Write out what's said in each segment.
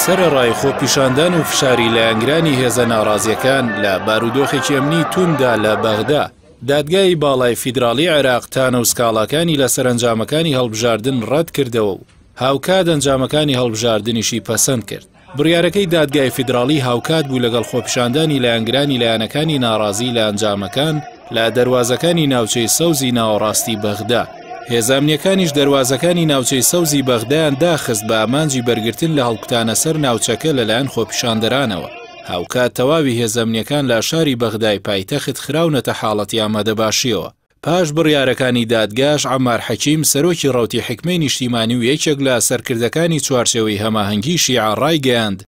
سەرەڕای خۆپیشاندان و فشاری لایەنگرانی هێزە ناڕازیەکان لە بارودۆخێکی ئەمنی توندا لە بەغدا، دادگای باڵای فیدراڵی عێراق تانە و سکاڵاکانی لەسەر ئەنجامەکانی هەڵبژاردن ڕەت کردەوە و هاوکات ئەنجامەکانی هەڵبژاردنیشی پەسەند کرد. بڕیارەکەی دادگای فیدراڵی هاوکات بوو لەگەڵ خۆپیشاندانی لایەنگرانی لایەنەکانی ناڕازی لە ئەنجامەکان لە دەواازەکانی ناوچەی سەوزی ناوەڕاستی بەغدا. هێزانامنیەکانیش دەواازەکانی ناوچەی سەوزی بەغدایان داخست بە ئامانجی بەرگرتن لە هەڵکوتانە سەر ناوچەکە لەلایەن خۆپیشاندەرانەوە. هاوکات تەواوی هێزانامنیەکان لە شاری بەغدای پایتەخت خراونەتە حاڵەتی ئامادەباشیەوە. پاش بڕیارەکانی دادگاش عەمار حەکیم سەرۆکی ڕەوتی حکمەی نیشتیمانی و یەکێک لە سەرکردەکانی چوارچێوەی هەماهەنگی شیعە ڕایگەیاند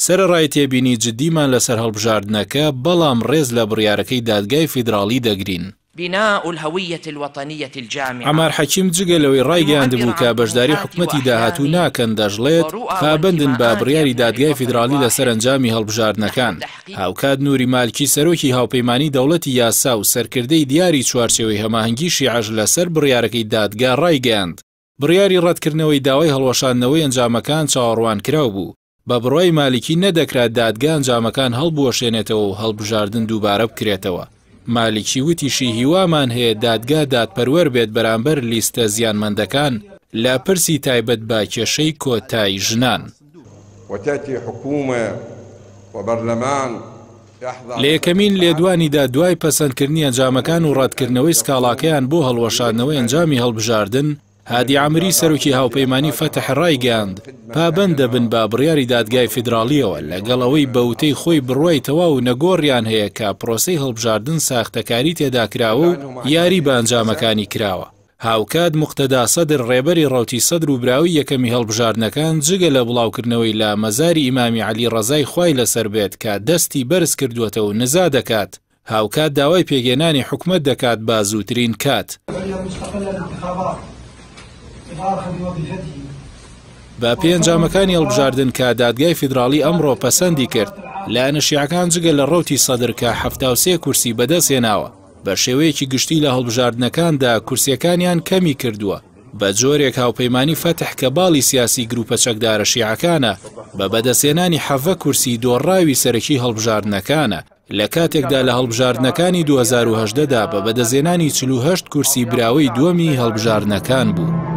سەرەڕای تێبینی جددیمان لەسەر هەڵبژاردنەکە، بەڵام ڕێز لە بڕیارەکەی دادگای فیدراڵی دەگرین. بناء الهوية الوطنية الجامعة. عەمار حەکیم جگەلەوەی ڕایگەیاندبوو کە بەشداری حکومەتی داهاتوو ناکەن دەژڵێت پابەندن بە بڕیاری دادگای فیدراڵی لەسەر ئەنجامی هەڵبژاردنەکان. هاوکات نووری مالکی سەرۆکی هاوپەیمانی دەوڵەتی یاسا و سەرکردەی دیاری چوارچێوەی هەماهەنگی شیعەش لەسەر بڕیارەکەی دادگا ڕایگەیاند. بڕیاری ڕەتکردنەوەی داوای هەڵوەشاندنەوەی ئەنجامەکان چاوەڕوانکراو بوو. بە بڕوای مالکی نەدەکرات دادگا ئەنجامەکان هەڵبوەشێنێتەوە و هەڵبژاردن دووبارە بکرێتەوە. مالکی وتیشی هیوامان هەیە دادگا دادپەروەر بێت بەرامبەر لیستە زیانمەندەکان لە پرسی تایبەت بە کێشەی کۆتای ژنان. لە یەکەمین لێدوانیدا دوای پەسەندکردنی ئەنجامەکان و ڕەتکردنەوەی سکاڵاکەیان بۆ هەڵوەشاندنەوەی ئەنجامی هەڵبژاردن، هادی عامری سەرۆکی هاوپەیمانی فەتح ڕایگەیاند پابەند دەبن بە بڕیاری دادگای فیدراڵیەوە لەگەڵەوەی بەوتەی خۆی بڕوای تەواو نەگۆڕیان هەیە کە پرۆسەی هەڵبژاردن ساختەکاری تێدا کراوە و یاری بە ئەنجامەکانی کراوە. هاوکات موقتەدا سەدر ڕێبەری ڕەوتی سەدر و براوی یەکەمی هەڵبژاردنەکان جگە لە بڵاوکردنەوەی لە مەزاری ئیمامی عەلی ڕەزای خوای لەسەر بێت کە دەستی بەرز کردووەتە و نزا دەکات، هاوکات داوای پێگەێنانی حکومەت دەکات بە زووترین کات. بە پێنجامەکانی هەڵبژاردن کە دادگای فیدراڵی ئەمڕۆ پەسەندی کرد، لایەنە شیعەکان جگە لە ڕەوتی سەدر کە 73 کورسی بەدەستهێناوە، بە شێوەیەکی گشتی لە هەڵبژاردنەکاندا کورسیەکانیان کەمی کردووە. بە جۆرێک هاوپەیمانی فەتح کە باڵی سیاسی گروپە چەکدارە شیعەکانە بە بەدەستهێنانی 7 کورسی دۆڕاوی سەرەکی هەڵبژاردنەکانە، لە کاتێکدا لە هەڵبژاردنەکانی 2018دا بە بەدەستهێنانی 48 کورسی براوەی دووەمی هەڵبژاردنەکان بوو.